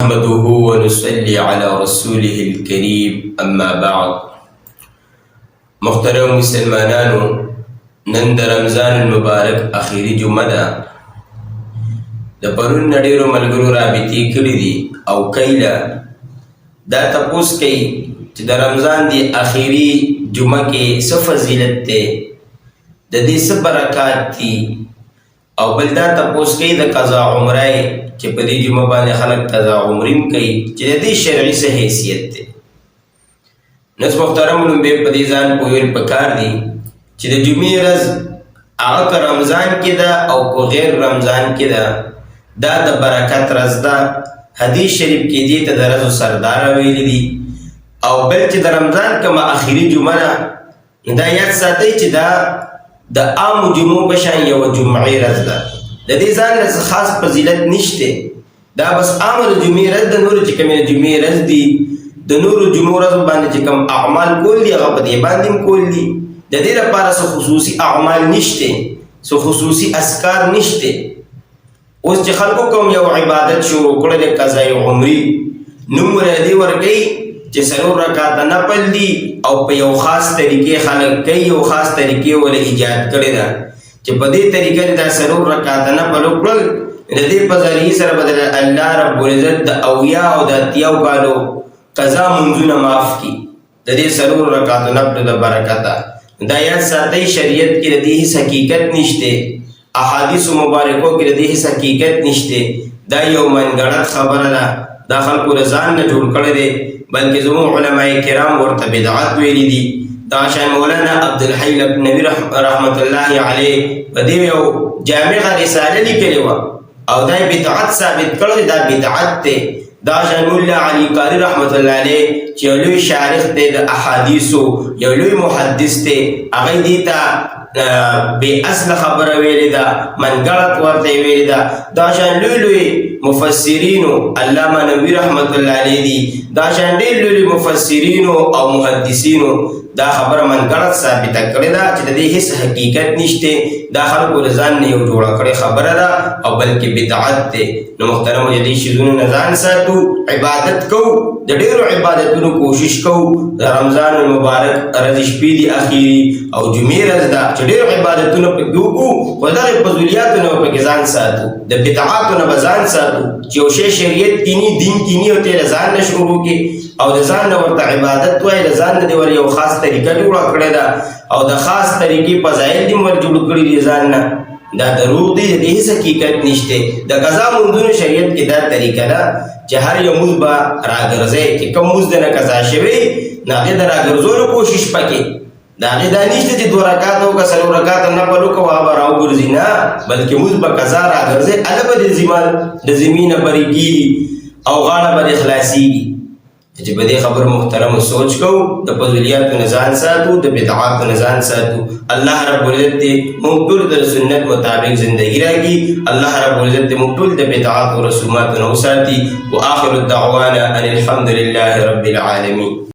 نحمده ونصلي على رسوله الكريم اما بعد. محترم مسلمانانو، نن د رمضان المبارک اخیری جمعه ده. د پرون نډیرو ملګرو رابطې کړي دي او کایله دا تپوس کوي چې د رمضان دی اخیری جمعه کې څه فضیلت ده، د دې څه برکات دي، او بل دا تپوس کوي د قضا عمره چې په دې جمعه باندې خلک قضا عمریم کوي چې د دې شرعي څه حیثیت دی. نس محترم لومبې په دې ځان پوهیل پکار دي چې د جمعې ورځ هغه که رمضان کې ده او که غیر رمضان کې ده، دا د برکت ورځ ده. حدیث شریف کې دې ته د ورځو سردار ویلي دي. او بل چې د رمضان کومه اخري جمعه ده، دا یاد ساتئ چې دا د عامو جمعو په شان یوه جمعې ورځ ده. د دې ځان له خاص فضیلت نشته، دا بس عامه د جمعې ورځ د نورو چې کومې د جمعې ورځ دي، د نورو جمعو ورځو باندې چې کوم اعمال کول دي هغه په دې باندې هم کول دي. د دې لپاره څه خصوصي اعمال نشته، څه خصوصي اذکار نشته. اوس چې خلکو کوم یو عبادت شروع کړل قضای عمري، نوم ورته ورکوي چې څلور رکعاته نفل دي او په یو خاص طریقې خلک کوي، یو خاص طریقې ولې ایجاد کړې ده چې په دې طریقې دا څلور رکعاته نفل وکړل، د دې په ذریعې سره به الله رب العزت د اویا او د اتیاو کالو قضا منځونه معاف کړي د دې څلور رکعاتو نفل د برکته. دا یاد ساتئ شریعت کې د دې هیڅ حقیقت نشته، احادیثو مبارکو کې د دې هیڅ حقیقت نشته. دا یو منګړت خبره ده، دا خلکو رضان نه جوړ کړی دی، بلکې زموږ علماء کرام ورته بدعت ویلي دي. دا شان مولانا عبدالحی لکنوی رحمت الله علیه په دې یو جامعه رساله لیکلې وه او دا بدعت ثابت کړی، دا بدعت دی. دا شان مولا علی قاری رحمت الله علیه چې یو لوی شارح دی د احادیثو، یو لوی محدث دی، هغه دې ته بې اصله خبره ویلې ده، منګړت ورته ویلې ده. دا شان لوی لوی مفسرینو علامه نبوي رحمت الله علیه دي، دا شان ډېر لوی مفسرینو او محدثینو دا خبره منګړت ثابته کړې ده چې د دې هیڅ حقیقت نشته، دا خلکو د ځان نه یو جوړه کړې خبره ده او بلکې بدعت دی. نو محترمو د دې شیزونو نه ځان ساتو، عبادت کوو، د ډېرو عبادتونو کوشش کوو. د رمضان المبارک ورځ شپې دي اخیري او جمعې ورځ ده چې ډېرو عبادتونه پکې وکړو، خو دغې فضولیاتو نه به پکې ځان ساتو، د بدعاتو نه به ځان ساتو چې یو شی شریعت کې ني، دین کې ني، او ته یې ځان نه شروع کړې او د ځان نه ورته عبادت وایي، د ځان نه دې ور یو خاص طریقه جوړه کړې ده او د خاص طریقې فضایل دې ور جوړ کړي دي ځان نه. دا دروغ دی، د دې هیڅ حقیقت نشته. د قضا منځونو شریعت کې دا طریقه ده چې هر یو مونځ به راګرځئ، چې کوم مونځ د نه قضا شوی نو هغې د راګرځولو کوشش پکې، د هغې دا نشته چې دوه رکعاته وکړه څلور رکعاته نفل وکړه هغه به راوګرځي، نه، بلکې مونځ به قضا راګرځئ، هله به د زمین نه بری کېږي او غاړه به دې خلاصېږي. چې په دې خبر محترم سوچ کوو، د فضولیاتو نه ځان ساتو، د بدعاتو نه ځان ساتو. الله رب العزت دې موږ ټول د سنت مطابق زندگی راکړي، الله رب العزت دې موږ ټول د بدعاتو رسوماتو نه وساتي. واخر الدعوانا ان الحمد لله رب العالمين.